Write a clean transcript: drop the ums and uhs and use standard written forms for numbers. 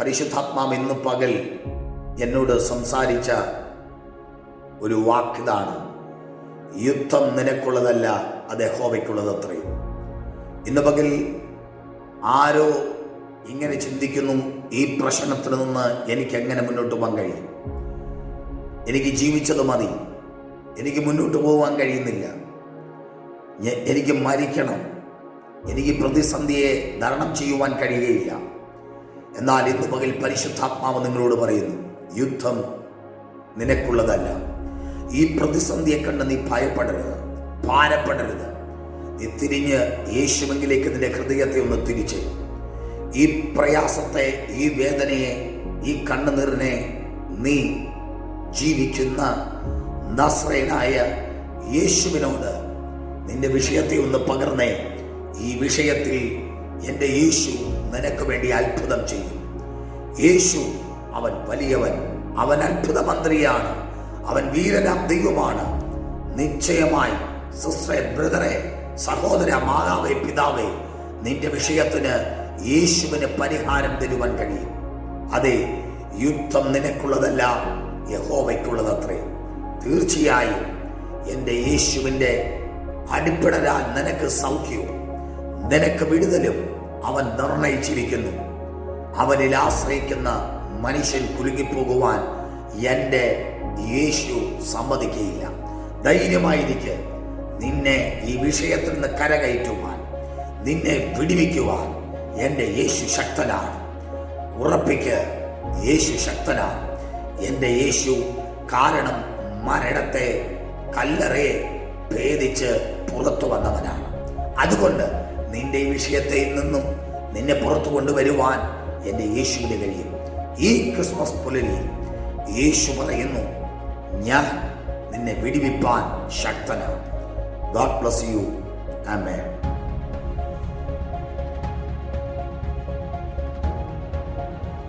പരിശുദ്ധാത്മാവ് ഇന്ന് പകൽ എന്നോട് സംസാരിച്ച ഒരു വാക്കിതാണ്: യുദ്ധം നിനക്കുള്ളതല്ല, അത് യഹോവയ്ക്കുള്ളതത്രേ. ഇന്ന് പകൽ ആരോ ഇങ്ങനെ ചിന്തിക്കുന്നു, ഈ പ്രശ്നത്തിൽ നിന്ന് എനിക്ക് എങ്ങനെ മുന്നോട്ട് പോകാൻ കഴിയും? എനിക്ക് ജീവിച്ചത് മതി, എനിക്ക് മുന്നോട്ട് പോകാൻ കഴിയുന്നില്ല, എനിക്ക് മരിക്കണം, എനിക്ക് പ്രതിസന്ധിയെ തരണം ചെയ്യുവാൻ കഴിയുകയില്ല. എന്നാൽ ഇന്ന് പകൽ പരിശുദ്ധാത്മാവ് നിങ്ങളോട് പറയുന്നു, യുദ്ധം നിനക്കുള്ളതല്ല. ഈ പ്രതിസന്ധിയെ കണ്ട് നീ ഭയപ്പെടരുത്, ഭാരപ്പെടരുത്. നീ തിരിഞ്ഞ് യേശുവിലേക്ക് നിന്റെ ഹൃദയത്തെ ഒന്ന് തിരിച്ച്, ഈ പ്രയാസത്തെ, ഈ വേദനയെ, ഈ കണ്ണുനീറിനെ നീ ജീവിക്കുന്ന നസ്രയനായ യേശുവിനോട് നിന്റെ വിഷയത്തെ ഒന്ന് പകർന്നേ. ഈ വിഷയത്തിൽ എൻ്റെ യേശു നിനക്ക് വേണ്ടി അത്ഭുതം ചെയ്യും. യേശു അവൻ വലിയവൻ, അവൻ അത്ഭുത മന്ത്രിയാണ്, അവൻ വീരനാം ദൈവമാണ്. നിശ്ചയമായി സിസ്റ്ററെ, ബ്രദറെ, സഹോദര, മാതാവേ, പിതാവേ, നിന്റെ വിഷയത്തിന് യേശുവിന് പരിഹാരം തരുവാൻ കഴിയും. അതെ, യുദ്ധം നിനക്കുള്ളതല്ല, യഹോവയ്ക്കുള്ളതത്രേ. തീർച്ചയായും എൻ്റെ യേശുവിൻ്റെ അടിപ്പിടരാൻ നിനക്ക് സൗഖ്യവും നിനക്ക് വിടുതലും അവൻ നിർണയിച്ചിരിക്കുന്നു. അവനിൽ ആശ്രയിക്കുന്ന മനുഷ്യൻ കുലുങ്ങിപ്പോകുവാൻ എൻ്റെ യേശു സമ്മതിക്കുകയില്ല. ധൈര്യമായിരിക്കെ. നിന്നെ ഈ വിഷയത്തിൽ നിന്ന് കരകയറ്റുവാൻ, നിന്നെ വിടുവിക്കുവാൻ എൻ്റെ യേശു ശക്തനാണ്. ഉറപ്പിക്ക്, യേശു ശക്തനാണ്. എൻ്റെ യേശു കാരണം മരണത്തെ, കല്ലറയെ ഭേദിച്ച് പുറത്തു വന്നവനാണ്. അതുകൊണ്ട് നിന്റെ ഈ വിഷയത്തിൽ നിന്നും നിന്നെ പുറത്തു കൊണ്ടുവരുവാൻ എൻ്റെ യേശുവിന് കഴിയും. ഈ ക്രിസ്മസ് പുലരിയിൽ യേശു പറയുന്നു, ഞാൻ നിന്നെ വിടുവിപ്പാൻ ശക്തനാണ്. God bless you. Amen.